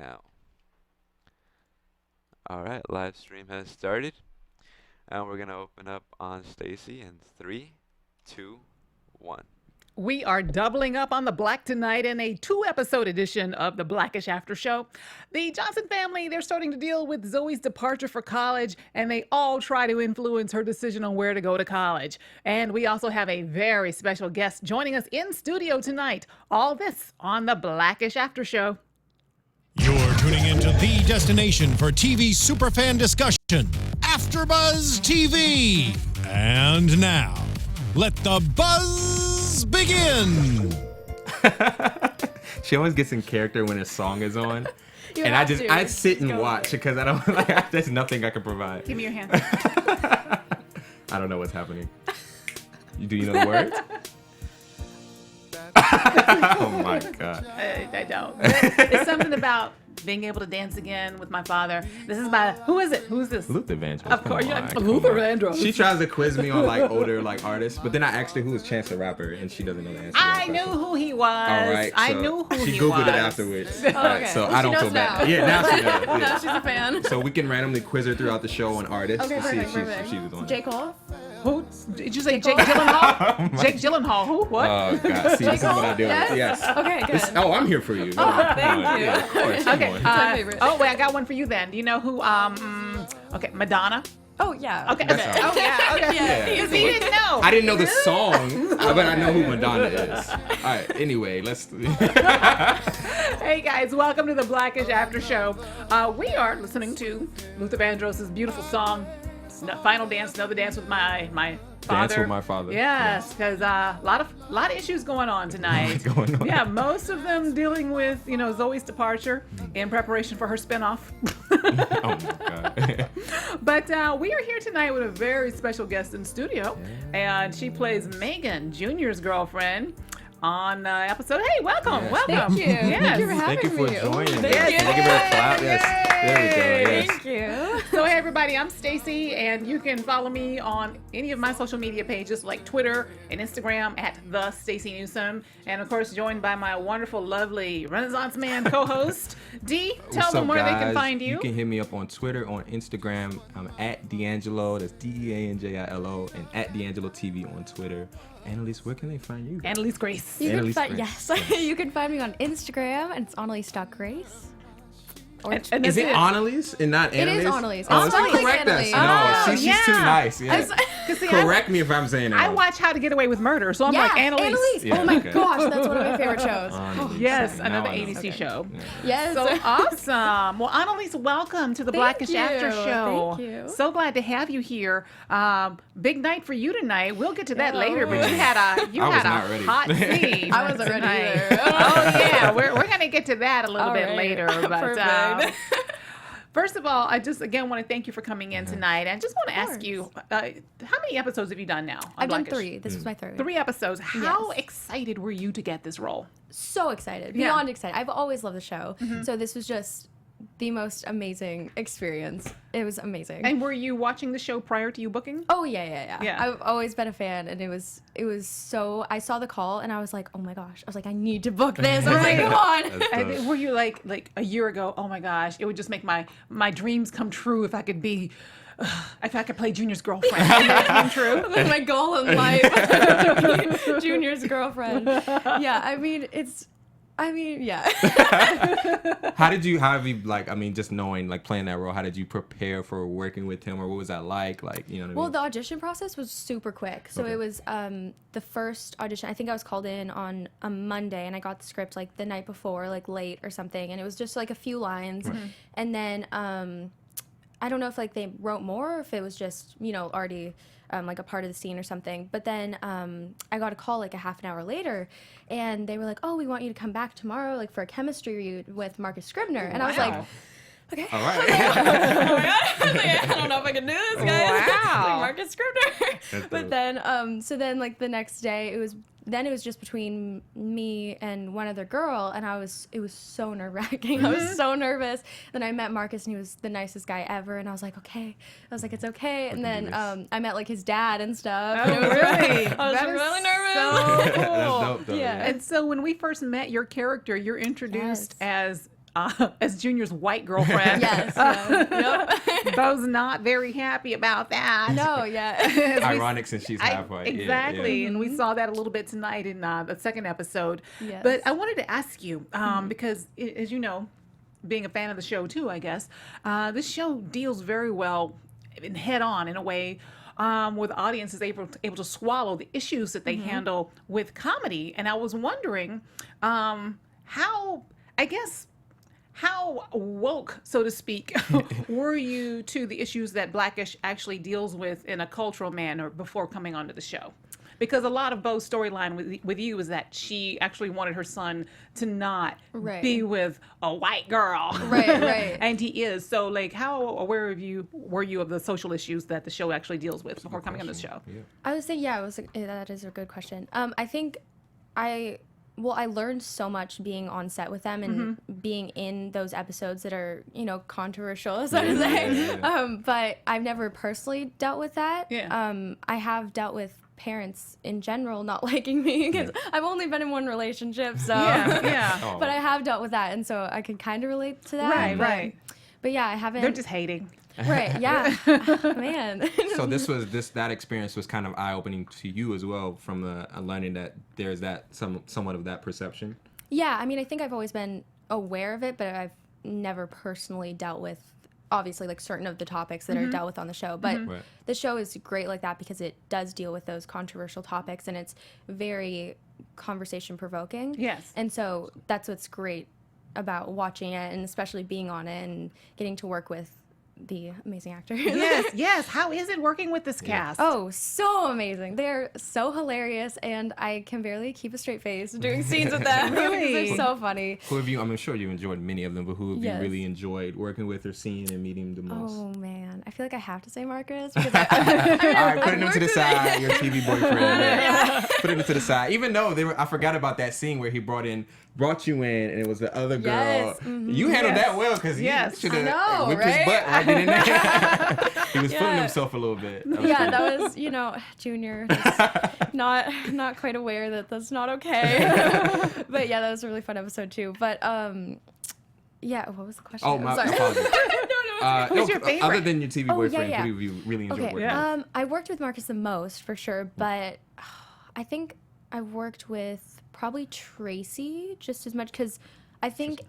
now. Alright, live stream has started. And we're going to open up on Stacey in 3, 2, 1. We are doubling up on the Black tonight in a 2-episode edition of the Blackish After Show. The Johnson family, they're starting to deal with Zoe's departure for college, and they all try to influence her decision on where to go to college. And we also have a very special guest joining us in studio tonight. All this on the Blackish After Show. You're tuning into the destination for TV superfan discussion, AFTERBUZZ TV. And now, let the buzz begin. She always gets in character when a song is on. And I sit and watch because I don't like. There's nothing I can provide. Give me your hand. I don't know what's happening. Do you know the words? Oh my god. I don't. It's something about being able to dance again with my father. This is by, who is it? Who's this? Luther Vandross. Of course, you're like, Luther Vandross. She tries to quiz me on like older like artists, but then I asked her who is Chance the Rapper, and she doesn't know the answer. I knew who he was. All right, I so knew who he was. She Googled it afterwards. All right, so Well, I she don't knows feel bad. now. Yeah, now she knows. Yeah. Now she's a fan. So we can randomly quiz her throughout the show on artists Okay, to see perfect, if she was on. J. Cole? Who? Did you say Jake Gyllenhaal? Jake Gyllenhaal. Who? What? Oh god, see, this is what I do. Yes? Okay, good. Oh, I'm here for you. Oh, thank you. Yeah, of course, come Okay. on. my favorite. Oh, wait, I got one for you then. Do you know who? Okay, Madonna. Oh, yeah. Okay. That's Okay. all. Oh, yeah. Okay. Yeah. Because he didn't know. I didn't know the song, but I know who Madonna is. All right. Anyway, let's. Hey guys, welcome to the Blackish After Show. We are listening to Luther Vandross' beautiful song, "Final Dance," another dance with my father. Dance with my father. Yes, because a lot of issues going on tonight. Going on. Yeah, most of them dealing with Zoe's departure in preparation for her spinoff. Oh my god. But we are here tonight with a very special guest in studio, and she plays Megan, Junior's girlfriend, on episode. Hey, welcome, Yes. welcome. Thank you. Yes. Thank you for having Thank you for me. joining. Ooh, thank Yes. you. Can I give her a clap? Yes. There we go. Yes. Thank you. So hey everybody, I'm Stacey, and you can follow me on any of my social media pages like Twitter and Instagram at the Stacey Newsome, and of course joined by my wonderful, lovely Renaissance man co-host D. Tell What's them up, where they guys? can find you. You can hit me up on Twitter, on Instagram. I'm at DeAnJilo. That's DeAnJilo, and at DeAnJilo TV on Twitter. Annalise, where can they find you? Annalise Grace. You can Annalise find, Grace. yes. You can find me on Instagram, and it's Annalise.Grace. Or And Is that's it Annalise and not It Annalise? is Annalise. Oh, It's so spelled like correct us. Annalise. No, Oh, she's too yeah. nice. Yeah. 'Cause see, Correct me if I'm saying it I wrong. watch How to Get Away with Murder, so I'm Yeah, like Annalise. Yeah, oh my okay. gosh, that's one of my favorite shows. Annalise. Yes, Now another I know. ABC show. Yes. So awesome. Well, Annalise, welcome to the Thank Blackish you. After Show. Thank you. So glad to have you here. Big night for you tonight. We'll get to that Yeah. later, but you had I was not a ready. hot scene. I wasn't ready tonight. either. Oh yeah, we're gonna get to that a little All bit right. later. But Perfect. first of all, I just again want to thank you for coming in tonight. And I just want to ask you, how many episodes have you done now? on I've done Blackish? 3. This was my third. 3 episodes. How Yes. excited were you to get this role? So excited. Yeah. Beyond excited. I've always loved the show. So this was just the most amazing experience. It was amazing. And were you watching the show prior to you booking? Oh yeah. Yeah. I've always been a fan, and it was so. I saw the call, and I was like, oh my gosh. I was like, I need to book this. I was like, come on. That's And dope. were you like a year ago? Oh my gosh, it would just make my dreams come true if I could be, if I could play Junior's girlfriend. Would that come true? That's my goal in life. Junior's girlfriend. Yeah. Yeah. How have you just knowing, like playing that role, how did you prepare for working with him, or what was that like? Like, you know what I Well, mean? the audition process was super quick. So Okay. it was the first audition. I think I was called in on a Monday, and I got the script like the night before, like late or something, and it was just like a few lines, and then I don't know if like they wrote more, or if it was just already like a part of the scene or something. But then I got a call like a half an hour later, and they were like, "Oh, we want you to come back tomorrow, like for a chemistry read with Marcus Scribner." And I was like, Wow. "Okay." All right. Oh my god! I was like, I don't know if I can do this, guys. Wow. Like Marcus Scribner. That's But dope. then, so then like the next day, it was just between me and one other girl, and it was so nerve wracking. I was so nervous. Then I met Marcus, and he was the nicest guy ever, and I was like, okay. I was like, it's okay. And then I met like his dad and stuff. Oh, and it was really? I was That is really nervous. so cool. That's dope, though. Yeah. And so when we first met your character, you're introduced Yes. as as Junior's white girlfriend. Yes. Yep. Bo's not very happy about that. No, yeah. Ironic since she's half white. Exactly. Yeah. And we saw that a little bit tonight in the second episode. Yes. But I wanted to ask you, because as you know, being a fan of the show too, I guess, this show deals very well and head on in a way where the audience is able to swallow the issues that they handle with comedy. And I was wondering how woke, so to speak, were you to the issues that Blackish actually deals with in a cultural manner before coming onto the show? Because a lot of Bo's storyline with you is that she actually wanted her son to not be with a white girl. Right. And he is. So, like, how aware were you of the social issues that the show actually deals with before coming on the show? Yeah. I would say, that is a good question. I think I learned so much being on set with them and being in those episodes that are, controversial, so to say. But I've never personally dealt with that. Yeah. I have dealt with parents in general not liking me because I've only been in one relationship, so Yeah. But I have dealt with that, and so I can kind of relate to that. Right. But yeah, I haven't. They're just hating. Right. Yeah. Man. So that experience was kind of eye-opening to you as well, from learning that there's that somewhat of that perception. Yeah, I mean, I think I've always been aware of it, but I've never personally dealt with, obviously, like certain of the topics that are dealt with on the show. But the show is great like that because it does deal with those controversial topics, and it's very conversation provoking. Yes. And so that's what's great about watching it, and especially being on it and getting to work with the amazing actors. Yes. How is it working with this cast? Oh, so amazing. They're so hilarious, and I can barely keep a straight face doing scenes with them. Really? They're so funny. Who have you? I'm sure you enjoyed many of them, but who have Yes. you really enjoyed working with or seeing and meeting the most? Oh, man. I feel like I have to say Marcus. Because All right, putting him worked to the with side, your TV boyfriend. Yeah. Putting him to the side. Even though I forgot about that scene where he brought you in, and it was the other girl. Yes, mhm. You handled that well because he should I know, have whipped right? his butt right then and there. He was fooling himself a little bit. That was, Junior, just not quite aware that that's not okay. But yeah, that was a really fun episode too. But what was the question? Oh, I'm my sorry. apologies. Who's your favorite? Other than your TV boyfriend, yeah. who have you really enjoyed Okay, working with? I worked with Marcus the most for sure, but I think I worked with probably Tracee just as much because I think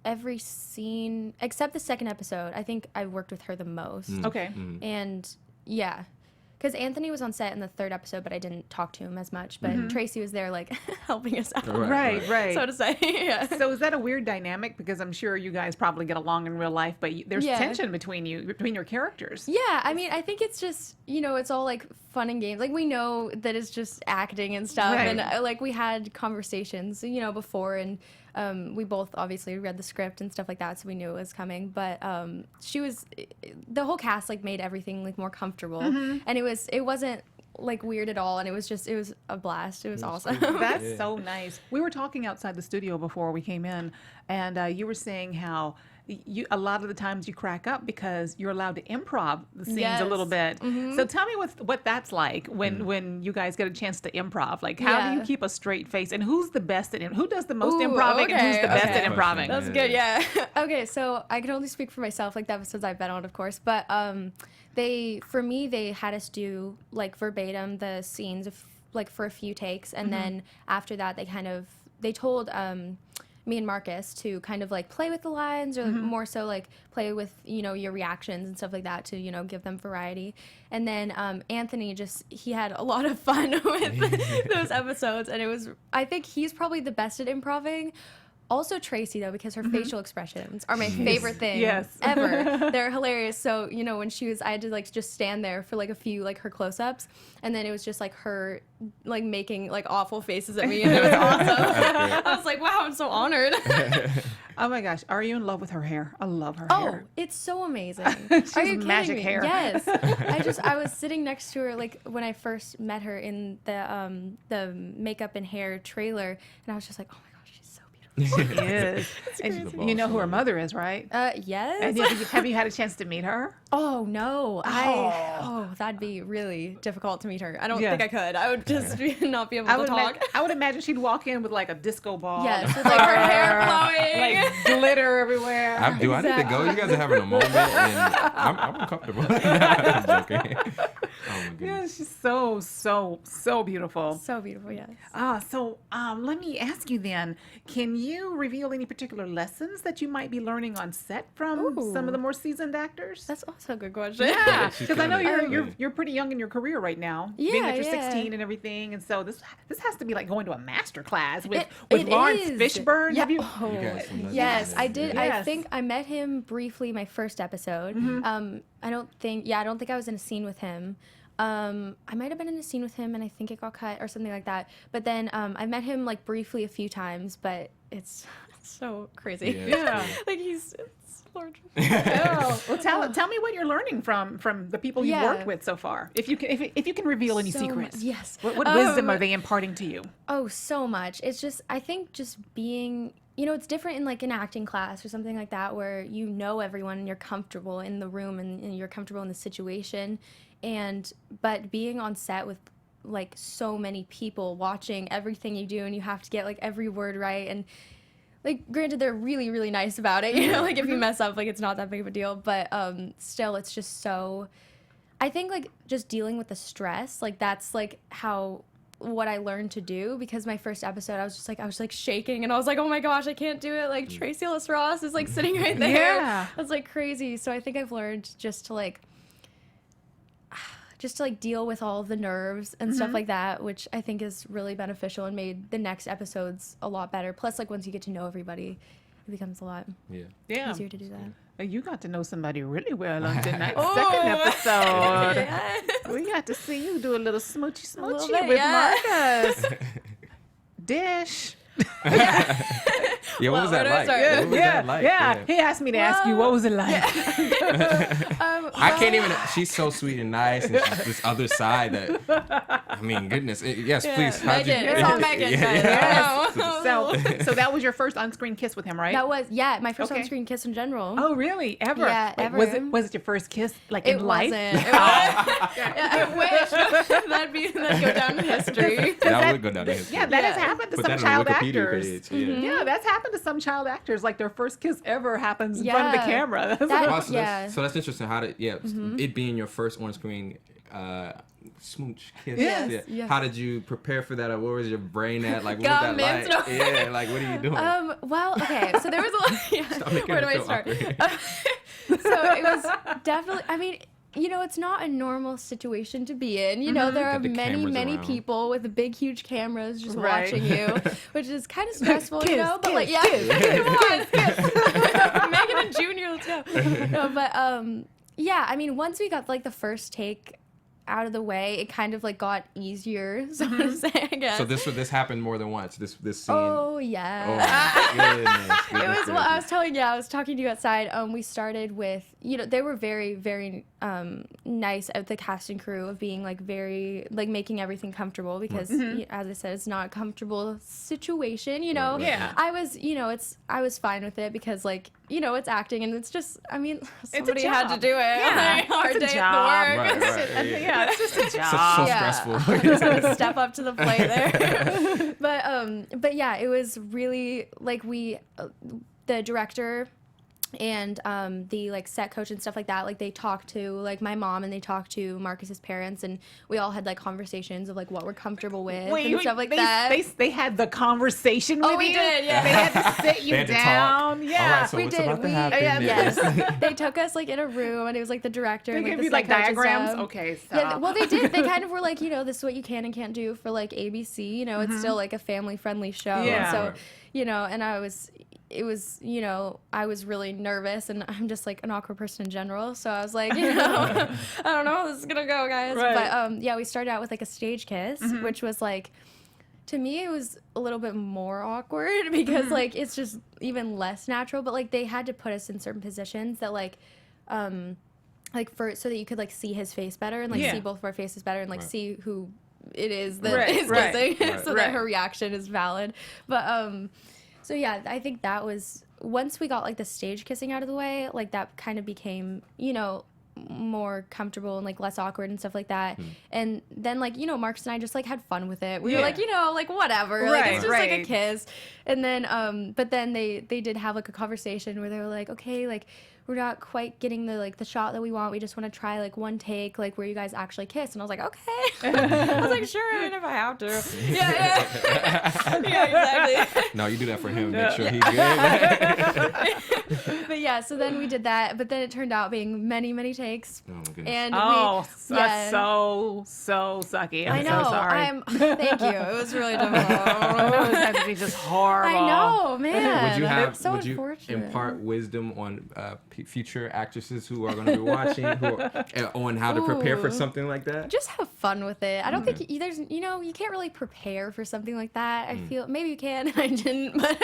every scene except the second episode, I think I worked with her the most. Okay. And yeah, because Anthony was on set in the third episode, but I didn't talk to him as much. But Tracee was there, like, helping us out, Right. so to say. Yeah. So is that a weird dynamic? Because I'm sure you guys probably get along in real life, but there's tension between your characters. Yeah, I mean, I think it's just, it's all like fun and games. Like, we know that it's just acting and stuff. Right. And like, we had conversations, before, and we both obviously read the script and stuff like that, so we knew it was coming. But the whole cast like made everything like more comfortable, and it wasn't like weird at all, and it was a blast. It was awesome. That's so nice. We were talking outside the studio before we came in, and you were saying how a lot of the times you crack up because you're allowed to improv the scenes a little bit. So tell me what that's like when you guys get a chance to improv. Like, how do you keep a straight face, and who's the best at who does the most improving, and who's the best at improving? That's good. Yeah. Okay, so I can only speak for myself, like the episodes I've been on, of course, but they had us do like verbatim the scenes like for a few takes, and then after that they told me and Marcus to kind of like play with the lines, or more so like play with your reactions and stuff like that to give them variety. And then Anthony he had a lot of fun with those episodes, and I think he's probably the best at improving. Also Tracee, though, because her facial expressions are my favorite thing ever. They're hilarious. So, when I had to like just stand there for like a few like her close-ups, and then it was just like her like making like awful faces at me, and it was awesome. I was like, wow, I'm so honored. Oh my gosh, are you in love with her hair? I love her hair. Oh, it's so amazing. She's Are you kidding magic me? hair. Yes. I was sitting next to her like when I first met her in the makeup and hair trailer, and I was just like, oh my gosh, she's so beautiful. She is. And crazy. you know who her mother is, right? Yes. And have you had a chance to meet her? Oh no, that'd be really difficult to meet her. I don't think I could. I would just not be able to talk. I would imagine she'd walk in with like a disco ball. Yes, with like her hair flowing, like glitter everywhere. I need to go. You guys are having a moment, and I'm uncomfortable. I'm joking. Oh my goodness. Yeah, she's so beautiful. So beautiful, yes. So let me ask you then, can you reveal any particular lessons that you might be learning on set from some of the more seasoned actors? That's also a good question. Yeah, she's because I know kinda- you're pretty young in your career right now. Yeah, being that you're yeah. 16 and everything, and so this has to be like going to a master class with It Lawrence is. Fishburne. Yeah. Have you? Oh, You guys some yes, I did. Yes. I think I met him briefly my first episode. I don't think I was in a scene with him. I might have been in a scene with him, and I think it got cut or something like that. But then I met him like briefly a few times, but it's so crazy. Yeah. Like it's large. Oh, well, tell me what you're learning from the people you've Yeah. worked with so far. If you can reveal any So secrets. much, yes. What wisdom are they imparting to you? Oh, so much. It's just, I think just being, it's different in like an acting class or something like that where you know everyone and you're comfortable in the room and you're comfortable in the situation. But being on set with like so many people watching everything you do and you have to get like every word right. And like, granted, they're really, really nice about it. Like if you mess up, like it's not that big of a deal. But still, it's just so, I think like just dealing with the stress, like that's like what I learned to do, because my first episode I was shaking and I was like, oh my gosh, I can't do it. Like Tracee Ellis Ross is like sitting right there. Yeah. That's like crazy. So I think I've learned just to deal with all the nerves and stuff like that, which I think is really beneficial and made the next episodes a lot better. Plus, like once you get to know everybody, it becomes a lot Yeah. easier to do that. Well, you got to know somebody really well on tonight's Oh. second episode. Yes. We got to see you do a little smoochy little smoochy bit, with yeah. Marcus. Dish. Yeah, what was that where do I like? start? What was that like? Yeah. He asked me to ask you, what was it like? I can't even. She's so sweet and nice, and she's this other side that. I mean, goodness. Yes, please. how'd you- Megan. It's all Megan, guys. So that was your first on-screen kiss with him, right? That was my first Okay. on-screen kiss in general. Oh, really? Ever? Yeah, Like, ever. Was it your first kiss, like It in life? wasn't. It was. I wish that'd go down in history. That would go down to history. Yeah, that has happened to Put some that on the child Wikipedia actors. page. Yeah. Yeah, that's happened to some child actors. Like their first kiss ever happens in front of the Yeah. camera. That- So Yeah. so that's interesting. How did it being your first on-screen smooch kiss? Yes. Yeah. How did you prepare for that? Or what was your brain at? Like what Got was that like? mints, no. Yeah, like what are you doing? Well, okay. So there was a lot. Yeah, making where it do I feel start? awkward. So it was definitely. I mean, it's not a normal situation to be in. There are Got the many, cameras many around. people with big, huge cameras just Right. watching you, which is kind of stressful, Kiss, But kiss, like, yeah, come on, Megan and Junior, let's go. No, but yeah. I mean, once we got like the first take out of the way, it kind of like got easier, so to say, I guess. So this happened more than once. This scene. Oh yeah. Oh, my goodness. It was what I was talking to you outside. We started with, they were very, very nice at the cast and crew of being like very, like making everything comfortable because as I said, it's not a comfortable situation, Right. Yeah. I was, I was fine with it because like, it's acting and it's just, I mean, somebody had to job. do it. Yeah, Like, hard it's a day job. at Right, the work. right. Yeah, it's just a So job. Yeah. stressful. I just had to step up to the plate there. But yeah, it was really like the director and the like set coach and stuff like that, like they talked to like my mom and they talked to Marcus's parents and we all had like conversations of like what we're comfortable with and stuff like that. They had the conversation with you? we did, yeah. They had to sit you They had to talk. down. Yeah. All right, so we what's did. about to We happen? yes. They took us like in a room and it was like the director They and like give the you set like coach and diagrams. stuff. Okay, stop. Yeah, well, they did. They kind of were like, this is what you can and can't do for like ABC. It's still like a family-friendly show. Yeah. And so, Right. and I was really nervous, and I'm just like an awkward person in general. So I was like, I don't know how this is gonna go, guys. Right. But yeah, we started out with like a stage kiss, which was like, to me, it was a little bit more awkward because like it's just even less natural. But like they had to put us in certain positions that like so that you could like see his face better and like Yeah. see both of our faces better and like Right. see who it is that Right, is right, kissing right. so that her reaction is valid. But So yeah, I think that was once we got like the stage kissing out of the way, like that kind of became, more comfortable and like less awkward and stuff like that. And then like, Marcus and I just like had fun with it. We were like, like whatever. Like it's just like a kiss. And then but then they did have like a conversation where they were like, okay, like we're not quite getting the shot that we want. We just want to try like one take, like where you guys actually kiss. And I was like, okay. I was like, sure, if I have to. Yeah. Yeah, exactly. No, you do that for him. Make sure he's good. But yeah, so then we did that. But then it turned out being many, many takes. Oh my goodness. And that's so sucky. I'm I know. so sorry. Thank you. It was really difficult. Oh, it had to be just horrible. I know, man. Would you impart wisdom on future actresses who are going to be watching on how to prepare for something like that? Just have fun with it. I don't think there's, you can't really prepare for something like that. I feel maybe you can. I didn't, but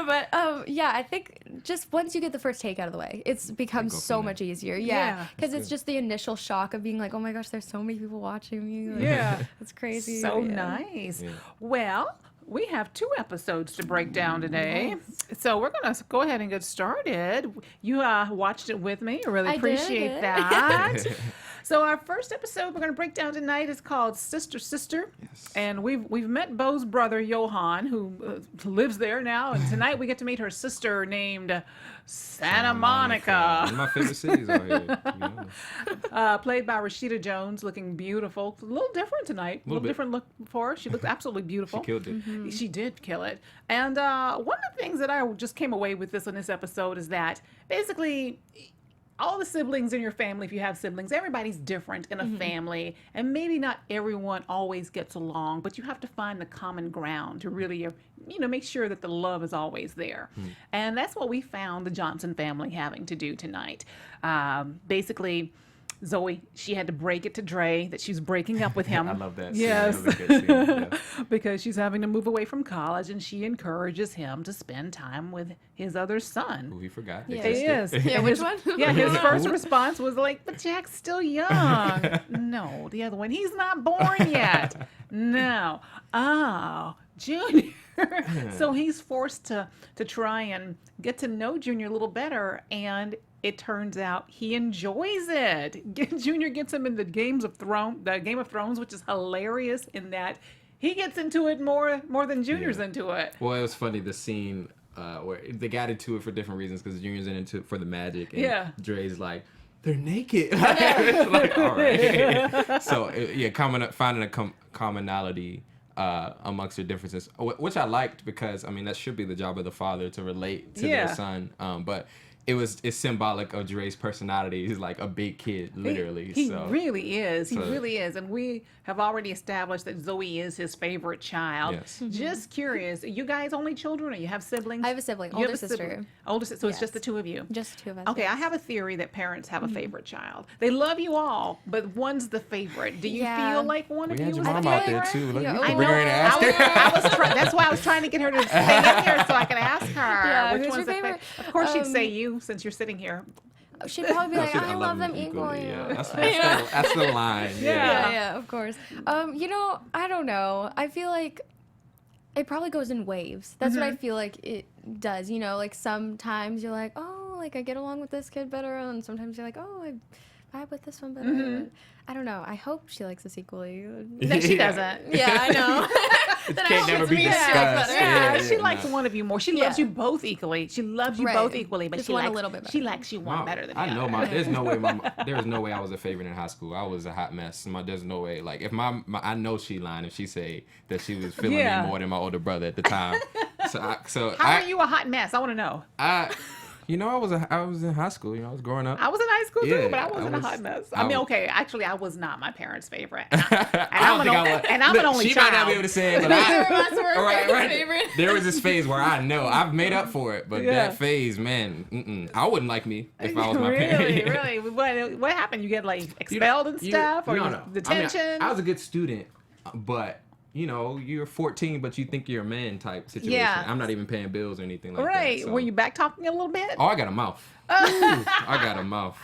but I think just once you get the first take out of the way, it's become so much easier. Yeah, because it's just the initial shock of being like, oh my gosh, there's so many people watching me. Like, it's crazy. So nice. Yeah. Well, we have 2 episodes to break down today. So we're going to go ahead and get started. You watched it with me. I really appreciate that. So our first episode we're going to break down tonight is called Sister Sister. Yes. And we've met Bo's brother, Johan, who lives there now. And tonight we get to meet her sister named Santa Monica. One of my favorite cities out here. Played by Rashida Jones, looking beautiful. A little different tonight. A little different look for her. She looked absolutely beautiful. She killed it. Mm-hmm. She did kill it. And one of the things that I just came away with this episode is that basically all the siblings in your family, if you have siblings, everybody's different in a family, and maybe not everyone always gets along, but you have to find the common ground to really, make sure that the love is always there. And that's what we found the Johnson family having to do tonight. Basically, Zoe, she had to break it to Dre that she's breaking up with him. I love that. Yes. That was a good scene. Yeah. Because she's having to move away from college, and she encourages him to spend time with his other son. Who he forgot. He is. Yeah, which one? Yeah, his first response was like, but Jack's still young. No, the other one, he's not born yet. No. Oh, Junior. So he's forced to try and get to know Junior a little better, and it turns out he enjoys it. Junior gets him in the Game of Thrones, which is hilarious in that he gets into it more than Junior's into it. Well, it was funny, the scene where they got into it for different reasons, because Junior's into it for the magic, and Dre's like, they're naked. It's like, all right. So, finding a commonality amongst their differences, which I liked, because, that should be the job of the father to relate to their son. But it's symbolic of Dre's personality. He's like a big kid, literally. He really is. He really is. And we have already established that Zoe is his favorite child. Yes. Just curious, are you guys only children, or you have siblings? I have a sibling, older sister. Older sister. So it's just the 2 of you? Just 2 of us. Okay, yes. I have a theory that parents have a favorite child. They love you all, but one's the favorite. Do you feel like one of you was the favorite? We had your mom out there, too. Look, Yeah. you can bring her in and ask her. That's why I was trying to get her to stay in here so I could ask her. Yeah, which who's one's your the favorite? Of course she'd say you, since you're sitting here. She'd probably be like, I love them equally. Yeah, that's the line. Yeah, of course. I don't know. I feel like it probably goes in waves. That's what I feel like it does. Like sometimes you're like, oh, like I get along with this kid better, and sometimes you're like, oh, I vibe with this one better. I don't know. I hope she likes us equally. No, she doesn't. Yeah, I know. It can't never be discussed. She likes one of you more. She loves you both equally. She loves you both equally, but just she likes a little bit better. She likes you one better than the other. I know there's no way there was no way I was a favorite in high school. I was a hot mess. There's no way. Like if I know she lying if she say that she was feeling me more than my older brother at the time. How are you a hot mess? I want to know. I was in high school. I was growing up. I was in high school too, but I wasn't a hot mess. Actually, I was not my parents' favorite. And I'm an only she child. Might not be able to say it, but right. There was this phase where I know I've made up for it, but that phase, man, I wouldn't like me if I was my parent. Really? What happened? You get like expelled and stuff, or detention? I was a good student, but. You're 14, but you think you're a man type situation. Yeah. I'm not even paying bills or anything like that. Right. So. Were you back talking a little bit? Oh, I got a mouth. I got a mouth.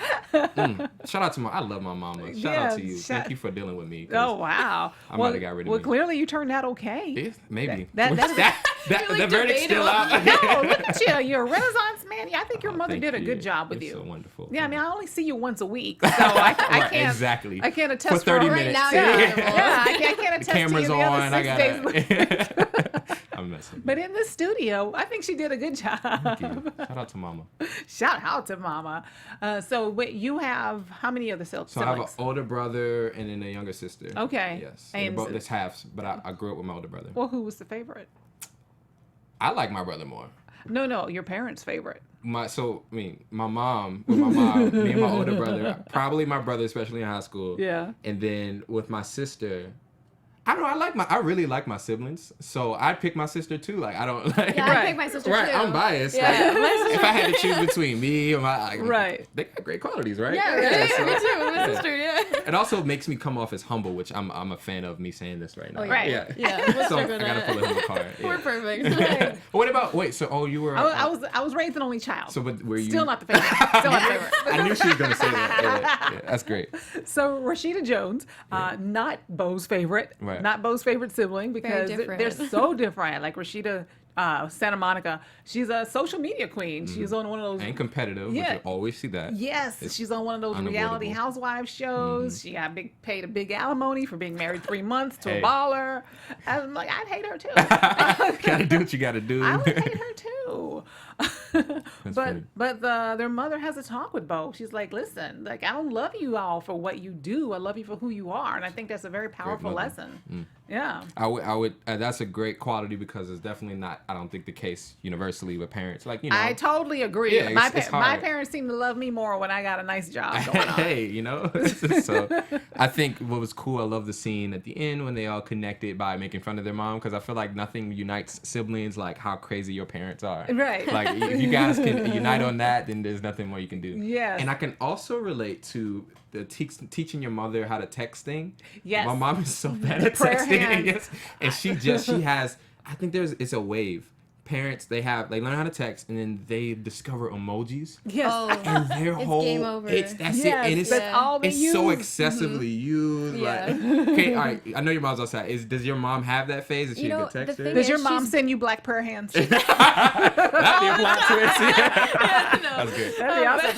Shout out to I love my mama. Shout out to you. Thank you for dealing with me. Oh, wow. I might have got rid of me. Well, clearly you turned out okay. Maybe. The verdict's still out. No, look at you. You're a Renaissance man. Yeah, I think your mother did a good job with you. So wonderful. Yeah, I mean, I only see you once a week, so I can't. Exactly. I can't attest for 30 for minutes. Right now, yeah, I can't attest The camera's to you the on. other 6 days. I'm messing. But in the studio, I think she did a good job. Thank you. Shout out to mama. Shout out to mama. So wait, you have how many other siblings? So I have an older brother and then a younger sister. Okay. Yes. And both that's halves, but I grew up with my older brother. Well, who was the favorite? I like my brother more. No, your parents' favorite. My mom, me and my older brother, probably my brother, especially in high school. Yeah. And then with my sister, I don't know. I really like my siblings, so I'd pick my sister too. Like I don't like. Yeah, I pick my sister too. I'm biased. Yeah. Like, if I had to choose between me or right, they got great qualities, right? Yeah, right. So, me too. My sister, yeah. It also makes me come off as humble, which I'm a fan of me saying this right now. Oh, yeah. Right. Yeah. So I gotta pull a humble card. Yeah. We're perfect. What about So you were? I was raised an only child. So but were you still not the favorite? Still not the favorite. I knew she was gonna say that. Yeah, that's great. So Rashida Jones, not Bo's favorite, Right. Not Bo's favorite sibling because different. they're so different. Like Rashida Santa Monica, she's a social media queen. She's on one of those. And competitive, Yeah. which you always see that. Yes, she's on one of those reality unavoidable. housewives shows. She got paid a big alimony for being married 3 months to a Hey. baller. I'm like, I'd hate her too. Gotta do what you gotta do. I would hate her too. funny. but their mother has a talk with Bo. She's like, listen, like I don't love you all for what you do. I love you for who you are, and I think that's a very powerful mother. lesson. Yeah. I would. That's a great quality because it's definitely not. I don't think the case universally with parents. Like I totally agree. Yeah, it's My hard. parents seem to love me more when I got a nice job going on. Hey, So I think what was cool. I love the scene at the end when they all connected by making fun of their mom because I feel like nothing unites siblings like how crazy your parents are. Right. Like if you guys can unite on that, then there's nothing more you can do. Yes. And I can also relate to the teaching your mother how to text thing. Yes. My mom is so bad at Prayer texting. hands. Yes. And she has. I think it's a wave. Parents they learn how to text and then they discover emojis. Yes. Oh, And their it's whole game over. that's Yes, it. And it's that's all they it's use. so excessively used. Yeah. Like, okay, all right. I know your mom's outside. Does your mom have that phase? Is she You a know, good the texter? thing Does your is, mom she's- send you black prayer hands? That'd be a plot twist. That's good. That'd be awesome.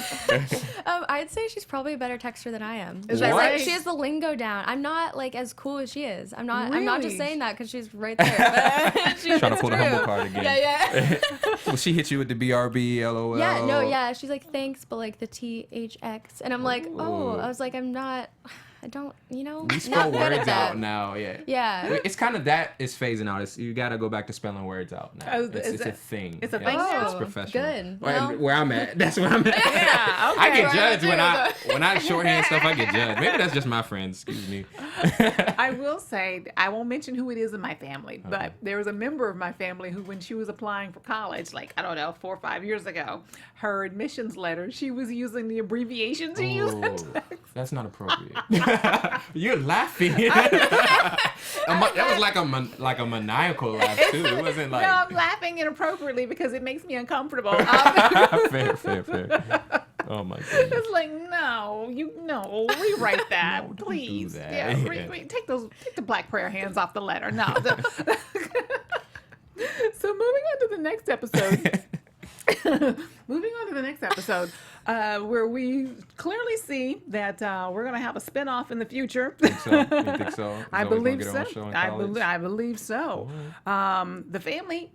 I'd say she's probably a better texter than I am. Is She's that What? right? She has the lingo down. I'm not like as cool as she is. I'm not just Really? saying that because she's right there. But Trying to it's pull the true. humble card again. Yeah. Will she hit you with the BRB, LOL? Yeah, no, yeah. She's like, thanks, but like the THX. And I'm like, oh, Ooh. I was like, I don't, We not spell good at words that. out now, yeah. Yeah. It's kind of that is phasing out. You got to go back to spelling words out now. Oh, It's a it- thing. it's a Yeah, thing now? It's professional. Good. Well, Well- where I'm at, that's where I'm at. Yeah, I okay. get judged when I shorthand stuff. I get judged. Maybe that's just my friends. Excuse me. I will say, I won't mention who it is in my family, but there was a member of my family who, when she was applying for college, like, I don't know, 4 or 5 years ago, her admissions letter, she was using the abbreviations she used. Oh, that's not appropriate. You're laughing. That was like a maniacal laugh too. It wasn't like. No, I'm laughing inappropriately because it makes me uncomfortable. fair. Oh my goodness. It's like, no, rewrite that, No, don't do please. that. Yeah, Yeah. take the black prayer hands off the letter. No. So moving on to the next episode. Where we clearly see that we're going to have a spinoff in the future. You think so? Is I Zoe gonna believe get her so. own show in I college? believe so. The family,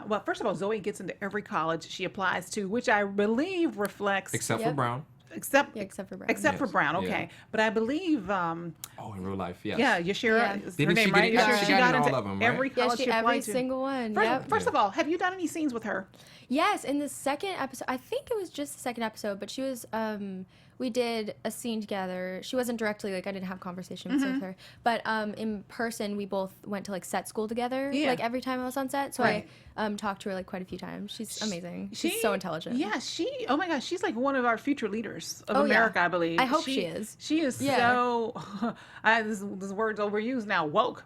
well, first of all, Zoe gets into every college she applies to, which I believe reflects Except for Yep. Brown. except Except for Brown. except for Yes. Brown. Okay, Yeah. but I believe. Oh, in real life, yes. Yeah, Yashira Yeah. is her Didn't she name, get right? it? Yashira, She she got got in all into of them, right? every Yeah, college she every applied to. single one. First, Yep. first of all, have you done any scenes with her? Yes, in the second episode, I think it was just the second episode, but she was, we did a scene together. She wasn't directly, like, I didn't have conversations with her, but in person, we both went to, like, set school together, Yeah. like, every time I was on set. So Right. talked to her like quite a few times. She's amazing. She's so intelligent. Yeah, oh my gosh, she's like one of our future leaders of America, I believe. I hope she is. She is so, this word's overused now, woke.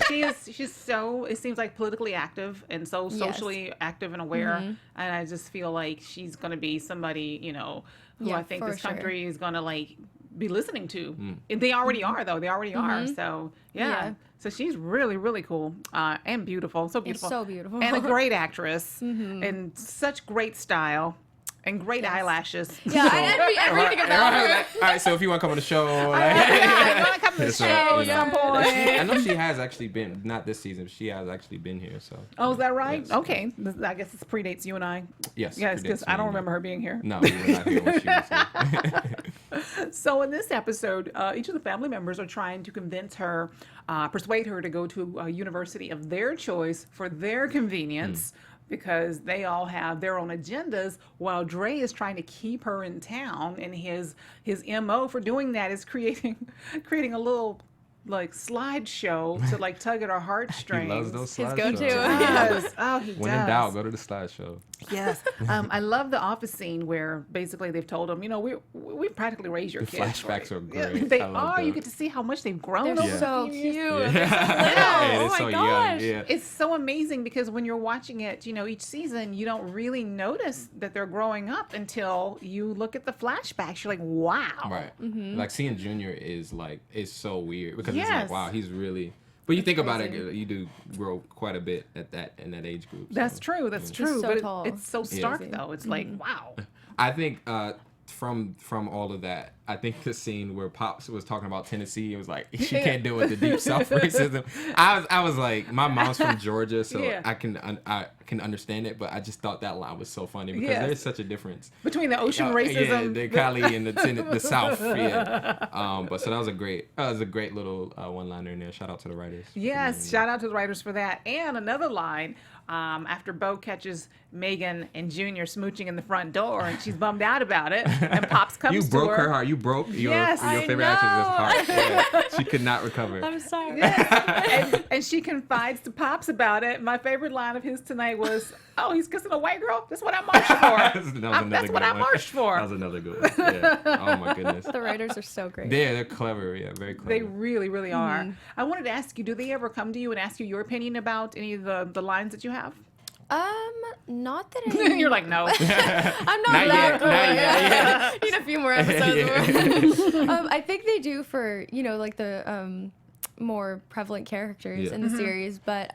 She's so, it seems like politically active and so socially active and aware. And I just feel like she's going to be somebody, you know, who I think this country is going to like be listening to. They already are, though. They already are. So, So she's really, really cool and beautiful. So beautiful. It's so beautiful. And a great actress and such great style and great eyelashes. Yeah, I envy everything about her. All right, so if you want to come on the show. I want to come to the show at some point. I know she has actually been, not this season, but she has actually been here. So. Oh, is that right? Yes. Okay. I guess this predates you and I. Yes. Yes, because I don't remember her being here. No, we were not here when she was here. So in this episode, each of the family members are trying to convince her, persuade her to go to a university of their choice for their convenience. Because they all have their own agendas, while Dre is trying to keep her in town, and his MO for doing that is creating a little like slideshow to like tug at our heartstrings. He loves those slideshows. His go-to. Yes. Oh, he When does. in doubt, go to the slideshow. Yes. I love the office scene where basically they've told him, you know, we practically raised your The kids. flashbacks are Yeah, great. they I love are. them. You get to see how much they've grown. They're over so the cute. years. They're so Yeah, little. it is Oh my so gosh. young. Yeah. It's so amazing because when you're watching it, you know, each season, you don't really notice that they're growing up until you look at the flashbacks. You're like, wow. Right. Like seeing Junior is so weird because it's Yes. like, wow, he's really. But you think about it, crazy. you do grow quite a bit in that age group. That's so. true. That's true. so but tall. it's so stark, Crazy. though. It's like, wow. I think from all of that, I think the scene where Pops was talking about Tennessee, it was like she can't deal with the deep South racism. I was like, my mom's from Georgia, so Yeah. I can understand it, but I just thought that line was so funny because Yes. there's such a difference Between the ocean Yeah, racism. the Cali and the South. Yeah. But so that was a great little one-liner in there. Shout out to the writers. Yes, shout out to the writers for that. And another line, after Bo catches Megan and Junior smooching in the front door, and she's bummed out about it, and Pops comes You to broke her. her heart. You broke your Yes, favorite I actress's heart. Yeah. She could not recover. I'm sorry. and she confides to Pops about it. My favorite line of his tonight was, "Oh, he's kissing a white girl? That's what I marched for. That's what I marched for." That was another good one. Yeah. Oh my goodness. The writers are so great. They're clever. Yeah, very clever. They really, really are. I wanted to ask you, do they ever come to you and ask you your opinion about any of the lines that you have? Not that I. You're like, no. I'm not Not that yet, cool. not yet, Need a few more episodes. I think they do for like the more prevalent characters in the series, but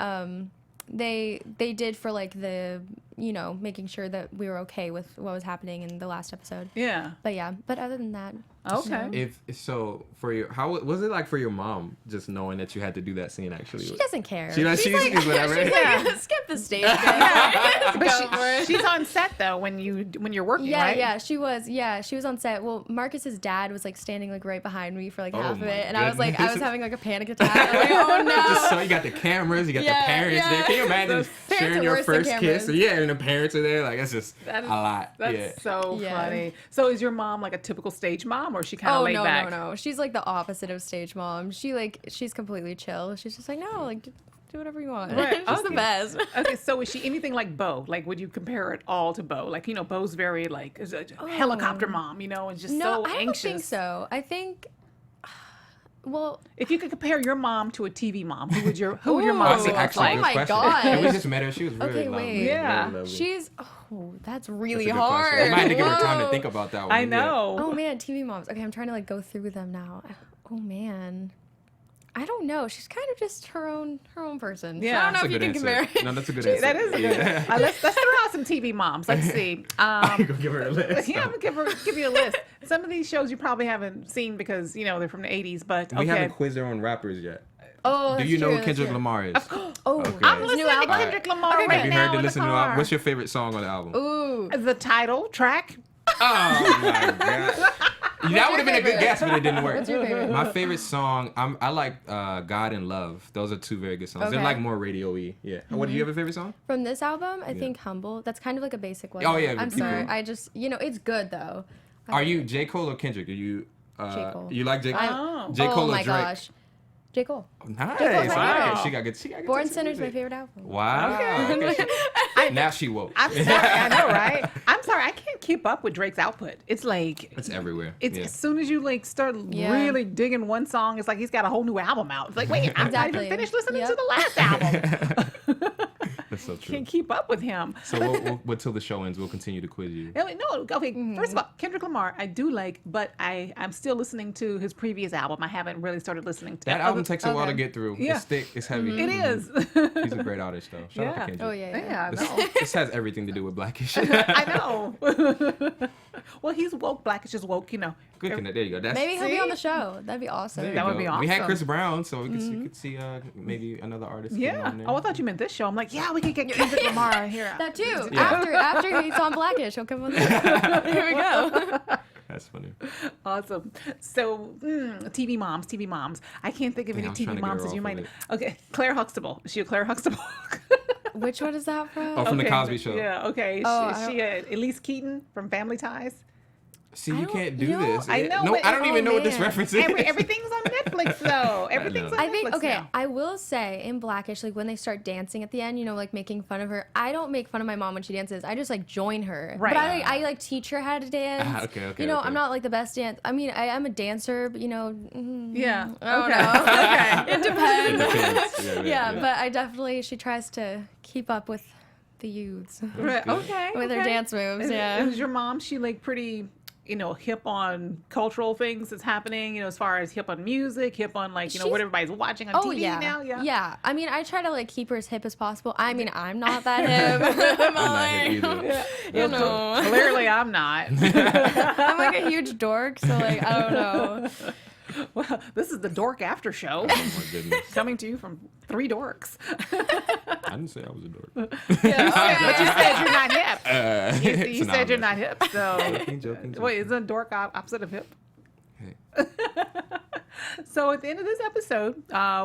they did for like the making sure that we were okay with what was happening in the last episode. Yeah. But other than that. Okay. If so, how was it like for your mom just knowing that you had to do that scene? Actually, She doesn't care. She's like, whatever. She's like, skip the stage. Guys. But she's on set though when you're working, right? Yeah, she was on set. Well, Marcus's dad was like standing like right behind me for like half of my it, and I was goodness. having like a panic attack. I'm like, oh no. Just so you got the cameras, you got the parents there. Can you imagine sharing are your worse than first kiss? cameras. Yeah, and the parents are there. Like it's just a lot. That's Yeah. so Yeah. funny. So is your mom like a typical stage mom, or is she kind of Oh laid no, back? no. She's like the opposite of stage mom. She's completely chill. She's just like, no, like do whatever you want. Right. She's the Okay. best. Okay, so is she anything like Bo? Like, would you compare it all to Bo? Like, Bo's very like is a helicopter mom, and just No, so I don't anxious. think so. I think. Well, If you could compare your mom to a TV mom, who would your mom That's look actually like? a Oh good my question. gosh. And we just met her. She was really Okay, lovely. wait. Yeah. Very lovely. she's. Oh, that's really That's a good question. hard. I might have to give her time to Whoa. think about that one. I Yeah. know. Oh man, TV moms. Okay, I'm trying to like go through them now. Oh man. I don't know. She's kind of just her own person. Yeah. So I don't know That's a if you good can answer. compare. No, that's a good answer. That is a good. Yeah. Let's throw out some TV moms. Let's see. Go give her a list. Yeah, I'm gonna give you a list. Some of these shows you probably haven't seen because they're from the 80s. But We okay. haven't quizzed her on rappers yet. Oh, Do that's you know true, who that's Kendrick true. Lamar is? Oh, Okay. I'm his listening new to album. Kendrick Lamar Okay, right Have you now heard to in listen the to the car. album? What's your favorite song on the album? Ooh. The title track. Oh my god. That would have been a good guess, but it didn't work. What's your favorite? My favorite song, I like God and Love. Those are two very good songs. They're Okay. like more radio-y. Yeah. What do you have a favorite song? From this album, I think Humble. That's kind of like a basic one. Oh, yeah, I'm keep sorry. going. I just it's good though. Are you J. Cole or Kendrick? Are you J. Cole. You like J. Oh. J. Cole Oh or my Drake? gosh. J. Cole. Oh, nice. J. Cole's my Wow. favorite. She got good. Born taste in Sinner's my music. favorite album. Wow. Okay. Now she woke. I'm sorry, I know, right? I'm sorry, I can't keep up with Drake's output. It's like It's everywhere. it's Yeah. as soon as you like start Yeah. really digging one song, it's like he's got a whole new album out. It's like, wait, I'm not even Exactly. finished listening to Yep. the last album. That's so true. Can't keep up with him. So until the show ends, we'll continue to quiz you. No, okay. First of all, Kendrick Lamar, I do like, but I'm still listening to his previous album. I haven't really started listening to That album takes a while to Okay. get through. Yeah. It's thick. It's heavy. It is. He's a great artist, though. Shout out to Yeah. Kendrick. Oh yeah. Yeah, I This, know. this has everything to do with Blackish. I know. Well, he's woke. Blackish is woke. You know. Good connect. There you go. That's, Maybe he'll be See? on the show. That'd be awesome. there you That would go. be We had awesome. Chris Brown, so we could see maybe another artist. getting Yeah. on there. Oh, I thought you meant this show. I'm like, yeah, we could get Kendrick Lamar here. That too. Yeah. After he's on Blackish, he'll come on. Here we go. That's funny. Awesome. So, TV moms. I can't think of Yeah, any I'm trying TV to get moms her that you off might of know. it. Okay, Claire Huxtable. Is she a Claire Huxtable? Which one is that from? Oh, from the Okay, Cosby Show. Yeah. Okay. Oh, Is I she Elise Keaton from Family Ties? See, I you don't- can't do you know, this. I know, No, but- I don't even know what this man. reference is. Everything's on Netflix though. Everything's on I Netflix think okay. now. I will say in Blackish, like when they start dancing at the end, you know, like making fun of her. I don't make fun of my mom when she dances. I just like join her. Right. But I like teach her how to dance. Okay. You know, okay. I'm not like the best dance. I mean, I'm a dancer, but you know. Yeah. I don't Okay. know. Okay. It depends. Depends. Yeah, but I definitely she tries to keep up with the youths Right. good. Okay. with her okay. dance moves. Is, Yeah. is your mom? She like pretty, hip on cultural things that's happening. As far as hip on music, hip on like what She's- everybody's watching on Oh TV yeah. now. Yeah. Yeah. I mean, I try to like keep her as hip as possible. I mean, I'm not that hip. I'm not hip either. You know. Clearly, I'm not. I'm like a huge dork, so like I don't know. Well, this is the Dork After Show, Oh my goodness. coming to you from 3 dorks. I didn't say I was a dork. But you said you're not hip. You It's said you're anonymous. not hip. So, Joking. wait, isn't dork opposite of hip? Hey. So at the end of this episode,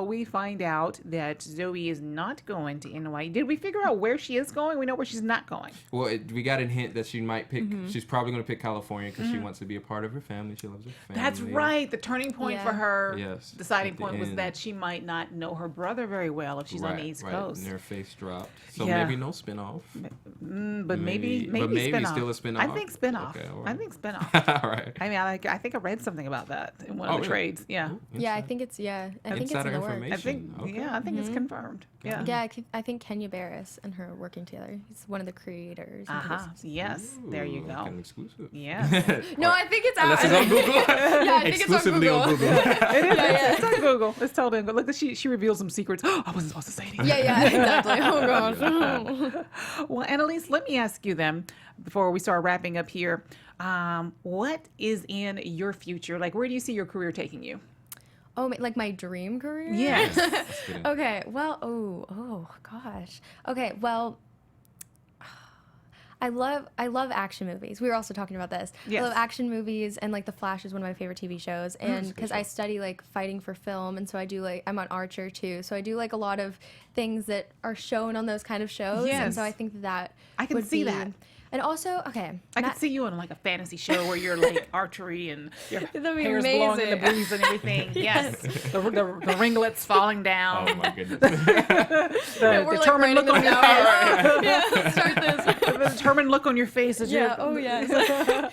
we find out that Zoe is not going to NYU. Did we figure out where she is going? We know where she's not going. Well, we got a hint that she might pick. She's probably going to pick California because she wants to be a part of her family. She loves her family. That's right. The turning point for Yeah. her, Yes, deciding at the point was end. that she might not know her brother very well if she's on the East Coast. And her face dropped. So Yeah. maybe no spinoff. But maybe but maybe spinoff. still a spinoff. I think spinoff. Okay, all I right. think spinoff. All right. I mean, I think I read something about that in one of the really? trades. Yeah. Ooh, Yeah, I inside- think it's I think it's insider in the works. information. I think Okay. I think it's confirmed. Yeah. Yeah, I think Kenya Barris and her are working together. He's one of the creators. and Uh-huh. Yes. There you Ooh, go. like an exclusive. Yes. No, I think it's out. Unless it's on Google. Yeah, I think Exclusively it's on Google. It's on Google. It's told in. Look, she reveals some secrets. I wasn't supposed to say anything. Yeah, exactly. Oh gosh. Well, Annalise, let me ask you then, before we start wrapping up here, what is in your future? Like, where do you see your career taking you? Oh, like my dream career? Yes. Okay. Well, oh gosh. Okay. Well, I love action movies. We were also talking about this. Yes. I love action movies, and like The Flash is one of my favorite TV shows. And because I study like fighting for film, and so I do like I'm on Archer too. So I do like a lot of things that are shown on those kind of shows. Yes. And so I think that I can would see be- that. And also, okay, I could see you in like a fantasy show where you're like archery and your That'd be hair's blowing in the amazing. breeze and everything. Yes. The ringlets falling down. Oh my goodness. The we're like determined writing look on this your down. face. Yeah, start this. The determined look on your face as Yeah. you're. Oh yes.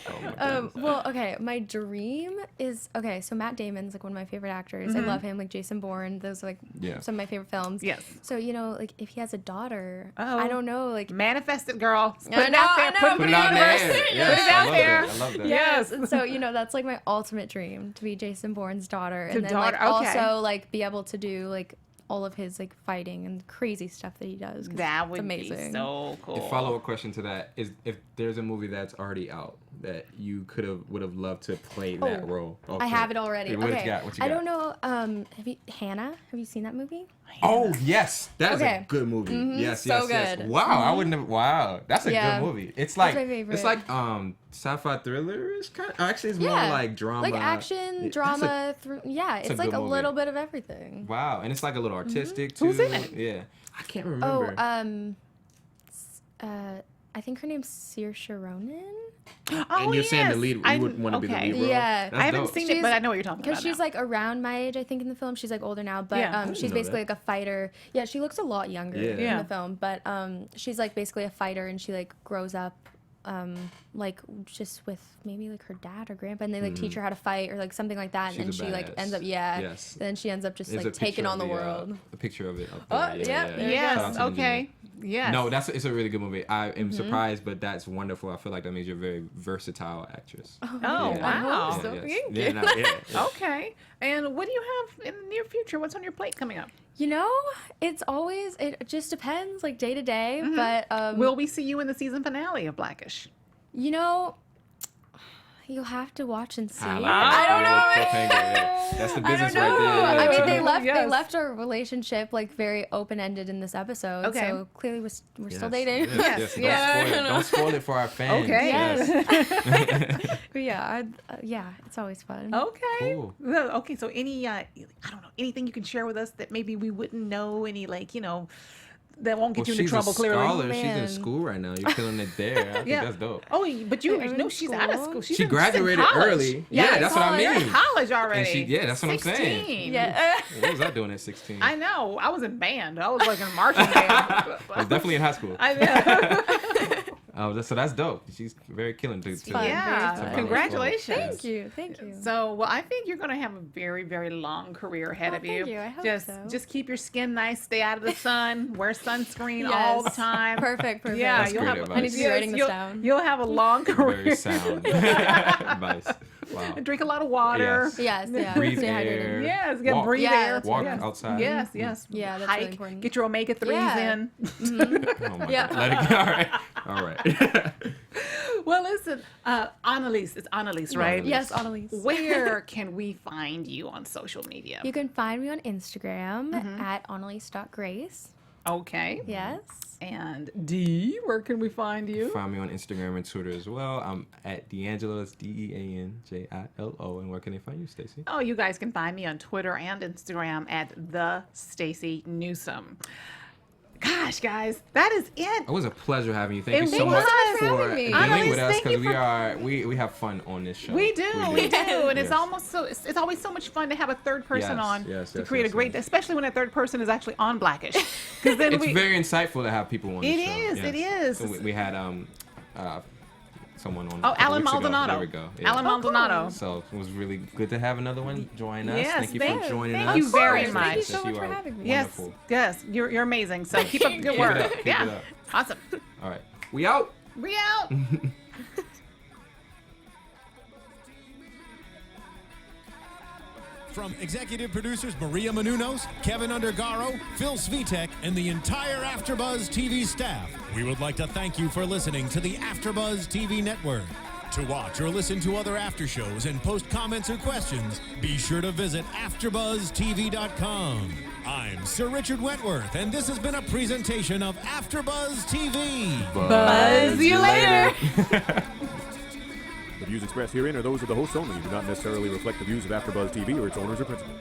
Oh my goodness. Well, okay. My dream is okay. So Matt Damon's like one of my favorite actors. I love him. Like Jason Bourne. Those are like Yeah. some of my favorite films. Yes. So like if he has a daughter, Oh. I don't know. Like Manifest it, girl. Put I it know, out there. I know. Put Put it it out in the there. universe. Yes, Put it I out love there. that. I love that. yes. And so that's like my ultimate dream to be Jason Bourne's daughter, and then daughter, like okay. also like be able to do like all of his like fighting and crazy stuff that he does. 'cause That it's would be amazing. so cool. The follow-up question to that is if there's a movie that's already out that you would have loved to play that role. I have it already. What okay. you got? What you I got? don't know. Hannah? Have you seen that movie? Oh yes, that is a Okay. good movie. Yes, so yes. good. Wow, I wouldn't have. Wow, that's a Yeah. good movie. It's That's like my favorite. it's like sci-fi thriller. It's kind of actually it's more Yeah. like drama, Like action, Yeah, that's drama. a It's like good a movie. little bit of everything. Wow, and it's like a little artistic too. Who's in it? Yeah, I can't Oh, remember. I think her name's Saoirse Ronan. and you're saying the lead, you would want to be the lead role. Yeah. That's I haven't dope. seen it, but I know what you're talking about. Because she's like around my age, I think, in the film. She's like older now, but she's know basically that. like a fighter. Yeah, she looks a lot younger in the film, but she's like basically a fighter, and she like grows up like just with maybe like her dad or grandpa, and they like teach her how to fight or like something like that, and then she like ends up then she ends up just There's like a taking picture on the of world. a picture of it up Oh, there. yeah. Yes. Okay. Yes. No, it's a really good movie. I am surprised, but that's wonderful. I feel like that means you're a very versatile actress. Oh, I wow. hope so. Thank you. Yeah, no, yeah. Okay. And what do you have in the near future? What's on your plate coming up? You know, it just depends, like day to day. But Will we see you in the season finale of Blackish? you know, you'll have to watch and see. I don't know. That's the I business don't know. right there. I mean, they Yes. left our relationship like very open ended in this episode. Okay. So clearly we're still dating. Yes. Don't spoil it for our fans. Okay. Yes. But yeah, it's always fun. Okay. Cool. Well, okay. So any, I don't know, anything you can share with us that maybe we wouldn't know? Any like, that won't get you into trouble? She's a Clearly. scholar. She's in Man. school right now. You're killing it there. I think that's dope. Oh, but you You're in know she's out of school? school. She graduated she's in college. early. Yeah, Yeah, that's what I college. You're in mean. college already. And that's what I'm saying. 16. Yeah. What was I doing at 16? I know. I was in band. I was like in a marching band. I was definitely in high school. I know. So that's dope. She's very killing to fun. Yeah. Very fun. Congratulations. Thank you. So, well, I think you're going to have a very, very long career ahead of you. Thank you. I hope just, so. just keep your skin nice. Stay out of the sun. Wear sunscreen all the Yes. time. Perfect. Yeah, That's you'll great have. advice. I need to be writing this down. You'll have a long career. Very sound advice. Wow. Drink a lot of water. Yes. Yes. Yeah. Breathe Stay air. hydrated. Yes, get Walk. breathe Yeah, air. that's Walk yes. outside. Yes, yes. Yeah, that's Hike. really important. Get your omega-3s Yeah. in. Oh my Yeah. God. Let it go. All right. Well, listen, Annalise. It's Annalise, right? Annalise. Yes, Annalise. Where can we find you on social media? You can find me on Instagram at Annalise.Grace. Okay. Yes. And D, where can we find you? Find me on Instagram and Twitter as well. I'm at DeAnJilo. It's DeAnJilo. And where can they find you, Stacey? Oh, you guys can find me on Twitter and Instagram at the Stacey Newsome. Gosh, guys, that is it. It was a pleasure having you. Thank you It so was. much Thank you for for having me. being Annalise, with us thank you because we have fun on this show. We do, and it's Yes. almost so. It's always so much fun to have a third person Yes, on yes, to yes, create yes, a great, yes. especially when that third person is actually on Blackish, because then It's we. very insightful to have people on the It show. is, Yes. it is. So we had someone on. Oh, a couple Alan weeks ago. Maldonado. There we go. Yeah. Alan Maldonado. So it was really good to have another one join us. Yes, Thank you for joining us. thank you very Thank much. you so Yes, much you for are having me. Yes, wonderful. yes, you're amazing. So keep up the good Keep work. it up, keep yeah, it up. awesome. All right, we out. We out. From executive producers Maria Menounos, Kevin Undergaro, Phil Svitek, and the entire AfterBuzz TV staff, we would like to thank you for listening to the AfterBuzz TV network. To watch or listen to other after shows and post comments or questions, be sure to visit AfterBuzzTV.com. I'm Sir Richard Wentworth, and this has been a presentation of AfterBuzz TV. Buzz you later. The views expressed herein are those of the hosts only and do not necessarily reflect the views of AfterBuzz TV or its owners or principals.